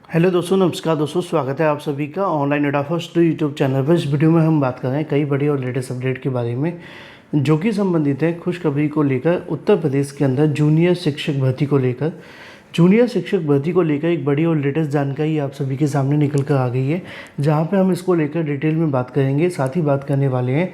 Hello दोस्तों, नमस्कार दोस्तों। स्वागत है आप सभी का ऑनलाइन अड्डा फर्स्ट यूट्यूब चैनल पर। इस वीडियो में हम बात कर रहे हैं कई बड़ी और लेटेस्ट अपडेट के बारे में जो कि संबंधित है खुशखबरी को लेकर। उत्तर प्रदेश के अंदर जूनियर शिक्षक भर्ती को लेकर एक बड़ी और लेटेस्ट जानकारी आप सभी के सामने निकल कर आ गई है, जहां पे हम इसको लेकर डिटेल में बात करेंगे। साथ ही बात करने वाले हैं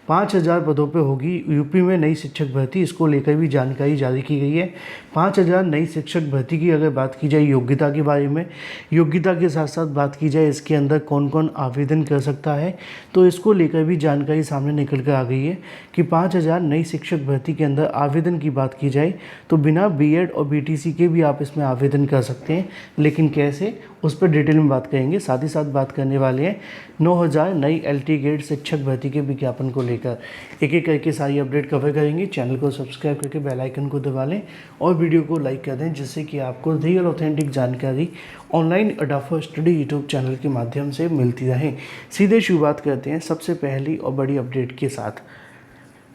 5000 पदों पे होगी यूपी में नई शिक्षक भर्ती, इसको लेकर भी जानकारी जारी की गई है। 5000 नई शिक्षक भर्ती की अगर बात की जाए योग्यता के बारे में, योग्यता के साथ साथ बात की जाए इसके अंदर कौन कौन आवेदन कर सकता है, तो इसको लेकर भी जानकारी सामने निकल कर आ गई है कि 5000 नई शिक्षक भर्ती के अंदर आवेदन की बात की जाए तो बिना बीएड और बीटीसी के भी आप इसमें आवेदन कर सकते हैं। लेकिन कैसे, उस पर डिटेल में बात करेंगे। साथ ही साथ बात करने वाले हैं 9000 नई एलटी ग्रेड शिक्षक भर्ती के विज्ञापन को लेकर। एक एक करके सारी अपडेट कवर करेंगे। चैनल को सब्सक्राइब करके बेल आइकन को दबा लें और वीडियो को लाइक कर दें, जिससे कि आपको रियल ऑथेंटिक जानकारी ऑनलाइन अड्डा फॉर स्टडी यूट्यूब चैनल के माध्यम से मिलती रहे। सीधे शुरुआत करते हैं सबसे पहली और बड़ी अपडेट के साथ।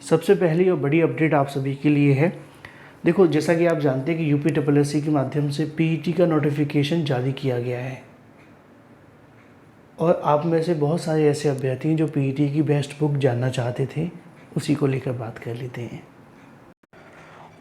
सबसे पहली और बड़ी अपडेट आप सभी के लिए है। देखो, जैसा कि आप जानते हैं कि यूपीएससी के माध्यम से पीईटी का नोटिफिकेशन जारी किया गया है और आप में से बहुत सारे ऐसे अभ्यर्थी हैं जो पीईटी की बेस्ट बुक जानना चाहते थे। उसी को लेकर बात कर लेते हैं।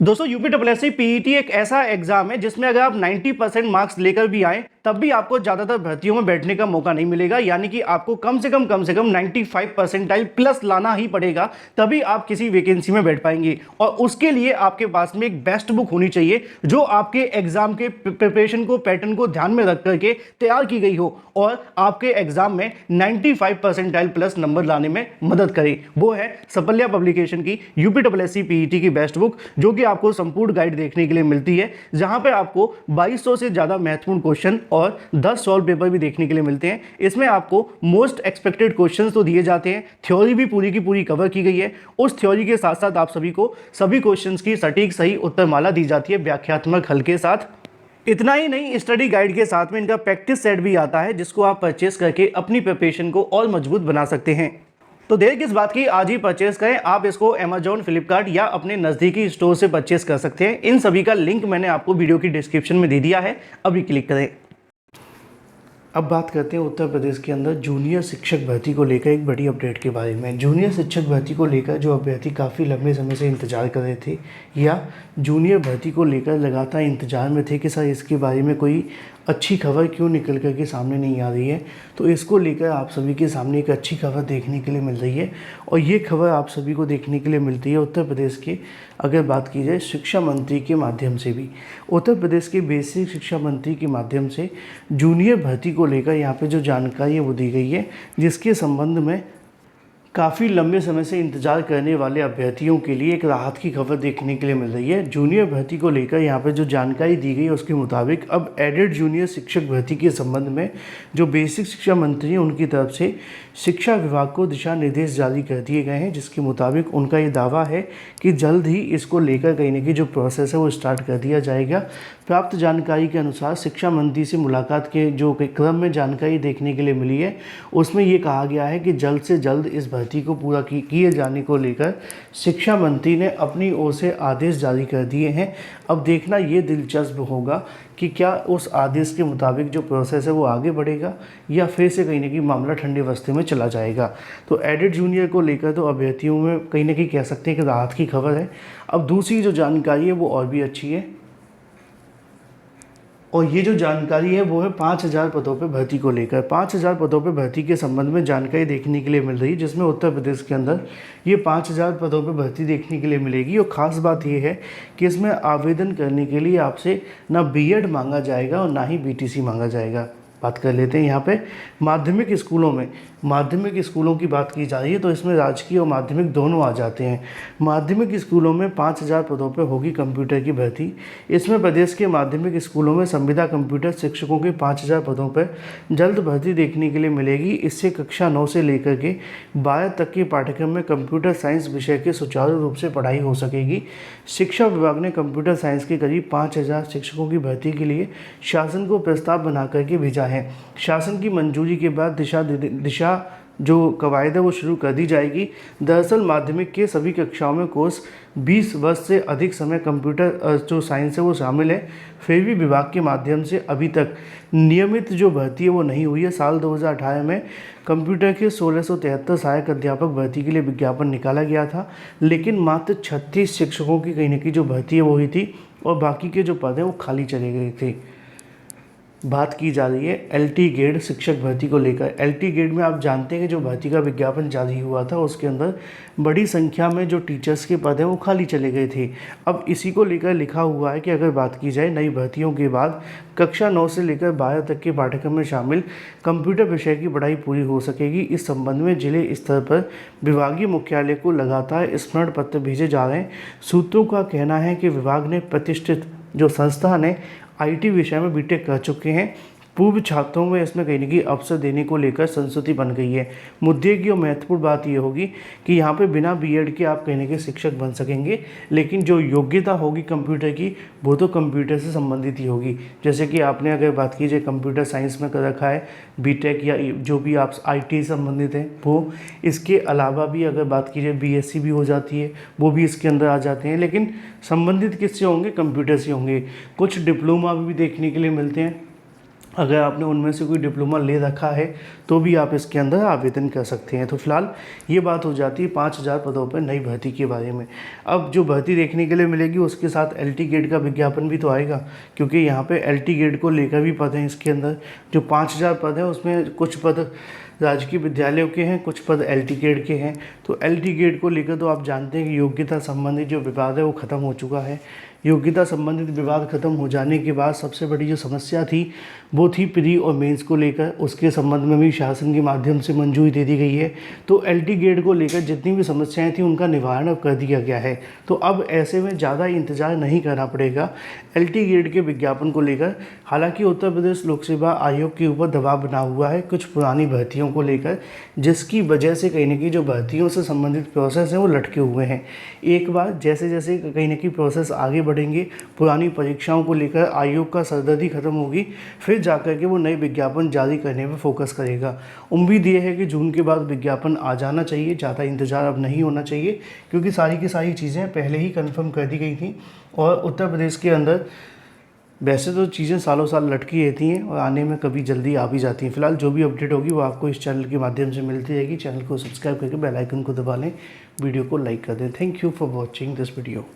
दोस्तों, यूपीएससी पीईटी एक ऐसा एग्जाम है जिसमें अगर आप 90% मार्क्स लेकर भी आए तब भी आपको ज़्यादातर भर्तियों में बैठने का मौका नहीं मिलेगा। यानी कि आपको कम से कम 95 परसेंटाइल प्लस लाना ही पड़ेगा, तभी आप किसी वैकेंसी में बैठ पाएंगे। और उसके लिए आपके पास में एक बेस्ट बुक होनी चाहिए जो आपके एग्जाम के प्रिपरेशन को, पैटर्न को ध्यान में रख करके तैयार की गई हो और आपके एग्जाम में 95 परसेंटाइल प्लस नंबर लाने में मदद करे। वो है सफल्या पब्लिकेशन की यूपीएससी पीईटी की बेस्ट बुक, जो कि आपको संपूर्ण गाइड देखने के लिए मिलती है, जहां पे आपको 2200 से ज़्यादा महत्वपूर्ण क्वेश्चन और 10 सॉल्व पेपर भी देखने के लिए मिलते हैं। इसमें आपको मोस्ट एक्सपेक्टेड क्वेश्चंस तो दिए जाते हैं, थ्योरी भी पूरी की पूरी कवर की गई है। उस थ्योरी के साथ साथ आप सभी को सभी क्वेश्चंस की सटीक सही उत्तरमाला दी जाती है व्याख्यात्मक हल के साथ। इतना ही नहीं, स्टडी गाइड के साथ में इनका प्रैक्टिस सेट भी आता है, जिसको आप परचेस करके अपनी प्रिपरेशन को और मजबूत बना सकते हैं। तो देर किस बात की, आज ही परचेस करें। आप इसको अमेजॉन, फ्लिपकार्ट या अपने नज़दीकी स्टोर से परचेस कर सकते हैं। इन सभी का लिंक मैंने आपको वीडियो की डिस्क्रिप्शन में दे दिया है, अभी क्लिक करें। अब बात करते हैं उत्तर प्रदेश के अंदर जूनियर शिक्षक भर्ती को लेकर एक बड़ी अपडेट के बारे में। जूनियर शिक्षक भर्ती को लेकर जो अभ्यर्थी काफ़ी लंबे समय से इंतजार कर रहे थे या जूनियर भर्ती को लेकर लगातार इंतजार में थे कि सर इसके बारे में कोई अच्छी खबर क्यों निकल कर के सामने नहीं आ रही है, तो इसको लेकर आप सभी के सामने एक अच्छी खबर देखने के लिए मिल रही है। और ये खबर आप सभी को देखने के लिए मिलती है उत्तर प्रदेश के, अगर बात की जाए शिक्षा मंत्री के माध्यम से भी। उत्तर प्रदेश के बेसिक शिक्षा मंत्री के माध्यम से जूनियर भर्ती को लेकर यहाँ पे जो जानकारी है वो दी गई है, जिसके संबंध में काफ़ी लंबे समय से इंतजार करने वाले अभ्यर्थियों के लिए एक राहत की खबर देखने के लिए मिल रही है। जूनियर भर्ती को लेकर यहाँ पर जो जानकारी दी गई है उसके मुताबिक अब एडेड जूनियर शिक्षक भर्ती के संबंध में जो बेसिक शिक्षा मंत्री हैं उनकी तरफ से शिक्षा विभाग को दिशा निर्देश जारी कर दिए गए हैं, जिसके मुताबिक उनका ये दावा है कि जल्द ही इसको लेकर कहीं ना कहीं जो प्रोसेस है वो स्टार्ट कर दिया जाएगा। प्राप्त जानकारी के अनुसार शिक्षा मंत्री से मुलाकात के जो क्रम में जानकारी देखने के लिए मिली है उसमें ये कहा गया है कि जल्द से जल्द इस भर्ती को पूरा किए जाने को लेकर शिक्षा मंत्री ने अपनी ओर से आदेश जारी कर दिए हैं। अब देखना ये दिलचस्प होगा कि क्या उस आदेश के मुताबिक जो प्रोसेस है वो आगे बढ़ेगा या फिर से कहीं ना कहीं मामला ठंडे बस्ते में चला जाएगा। तो एडेड जूनियर को लेकर तो अभ्यर्थियों में कहीं ना कहीं कह सकते हैं कि राहत की खबर है। अब दूसरी जो जानकारी है वो और भी अच्छी है, और ये जो जानकारी है वो है 5000 पदों पे भर्ती को लेकर। 5000 पदों पे भर्ती के संबंध में जानकारी देखने के लिए मिल रही है, जिसमें उत्तर प्रदेश के अंदर ये 5000 पदों पे भर्ती देखने के लिए मिलेगी। और ख़ास बात ये है कि इसमें आवेदन करने के लिए आपसे ना बीएड मांगा जाएगा और ना ही बीटीसी मांगा जाएगा। बात कर लेते हैं यहाँ पे माध्यमिक स्कूलों में। माध्यमिक स्कूलों की बात की जा रही है तो इसमें राजकीय और माध्यमिक दोनों आ जाते हैं। माध्यमिक स्कूलों में 5000 पदों पर होगी कंप्यूटर की भर्ती। इसमें प्रदेश के माध्यमिक स्कूलों में संविदा कंप्यूटर शिक्षकों के 5000 पदों पर जल्द भर्ती देखने के लिए मिलेगी। इससे कक्षा 9 से लेकर के 12 तक के पाठ्यक्रम में कंप्यूटर साइंस विषय के सुचारू रूप से पढ़ाई हो सकेगी। शिक्षा विभाग ने कंप्यूटर साइंस के करीब 5000 शिक्षकों की भर्ती के लिए शासन को प्रस्ताव बना करके भेजा है। शासन की मंजूरी के बाद दिशा जो कवायद है वो शुरू कर दी जाएगी। दरअसल माध्यमिक के सभी कक्षाओं में कोर्स 20 वर्ष से अधिक समय कंप्यूटर जो साइंस है वो शामिल है। फिर भी विभाग के माध्यम से अभी तक नियमित जो भर्ती है वो नहीं हुई है। साल 2018 में कंप्यूटर के 1673 सहायक अध्यापक भर्ती के लिए विज्ञापन निकाला गया था, लेकिन मात्र 36 शिक्षकों की कहीं ना कहीं जो भर्ती है वो हुई थी और बाकी के जो पद हैं वो खाली चले गए थे। बात की जा रही है एलटी ग्रेड शिक्षक भर्ती को लेकर। एलटी ग्रेड में आप जानते हैं कि जो भर्ती का विज्ञापन जारी हुआ था उसके अंदर बड़ी संख्या में जो टीचर्स के पद हैं वो खाली चले गए थे। अब इसी को लेकर लिखा हुआ है कि अगर बात की जाए नई भर्तियों के बाद कक्षा 9 से लेकर 12 तक के पाठ्यक्रम में शामिल कंप्यूटर विषय की पढ़ाई पूरी हो सकेगी। इस संबंध में जिले स्तर पर विभागीय मुख्यालय को लगातार स्मरण पत्र भेजे जा रहे हैं। सूत्रों का कहना है कि विभाग ने प्रतिष्ठित जो संस्था ने आईटी विषय में बीटेक कर चुके हैं पूर्व छात्रों में इसमें कहीं ना कहीं अवसर देने को लेकर संस्कृति बन गई है। मुद्दे की और महत्वपूर्ण बात यह होगी कि यहाँ पे बिना बीएड के आप कहीं ना कहीं शिक्षक बन सकेंगे, लेकिन जो योग्यता होगी कंप्यूटर की वो तो कंप्यूटर से संबंधित ही होगी। जैसे कि आपने अगर बात कीजिए कंप्यूटर साइंस में कर रखा है बीटेक या जो भी आप आईटी से संबंधित हैं वो, इसके अलावा भी अगर बात कीजिए बीएससी भी हो जाती है, वो भी इसके अंदर आ जाते हैं, लेकिन संबंधित किससे होंगे? कंप्यूटर से होंगे। कुछ डिप्लोमा भी देखने के लिए मिलते हैं, अगर आपने उनमें से कोई डिप्लोमा ले रखा है तो भी आप इसके अंदर आवेदन कर सकते हैं। तो फिलहाल ये बात हो जाती है 5000 पदों पर नई भर्ती के बारे में। अब जो भर्ती देखने के लिए मिलेगी उसके साथ एलटी ग्रेड का विज्ञापन भी तो आएगा, क्योंकि यहाँ पे एलटी ग्रेड को लेकर भी पद हैं इसके अंदर। जो 5000 पद हैं उसमें कुछ पद राजकीय विद्यालयों के हैं, कुछ पद एलटी ग्रेड के हैं। तो एलटी ग्रेड को लेकर तो आप जानते हैं कि योग्यता संबंधित जो विवाद है वो ख़त्म हो चुका है। योग्यता संबंधित विवाद खत्म हो जाने के बाद सबसे बड़ी जो समस्या थी वो थी प्री और मेंस को लेकर। उसके संबंध में भी शासन के माध्यम से मंजूरी दे दी गई है। तो एलटी ग्रेड को लेकर जितनी भी समस्याएं थी उनका निवारण अब कर दिया गया है। तो अब ऐसे में ज़्यादा इंतजार नहीं करना पड़ेगा एलटी ग्रेड के विज्ञापन को लेकर। हालांकि उत्तर प्रदेश लोक सेवा आयोग के ऊपर दबाव बना हुआ है कुछ पुरानी भर्तियों को लेकर, जिसकी वजह से कहीं ना कहीं जो भर्तियों से संबंधित प्रोसेस हैं वो लटके हुए हैं। एक बार जैसे जैसे कहीं ना कहीं प्रोसेस आगे बढ़ेंगे, पुरानी परीक्षाओं को लेकर आयोग का सरदर्दी खत्म होगी, फिर जाकर के वो नए विज्ञापन जारी करने पर फोकस करेगा। उम्मीद ये है कि जून के बाद विज्ञापन आ जाना चाहिए, ज़्यादा इंतजार अब नहीं होना चाहिए, क्योंकि सारी की सारी चीज़ें पहले ही कंफर्म कर दी गई थी। और उत्तर प्रदेश के अंदर वैसे तो चीज़ें सालों साल लटकी रहती हैं और आने में कभी जल्दी आ भी जाती हैं। फिलहाल जो भी अपडेट होगी वो आपको इस चैनल के माध्यम से मिलती रहेगी। चैनल को सब्सक्राइब करके बेल आइकन को दबा लें, वीडियो को लाइक कर दें। Thank you for watching this video.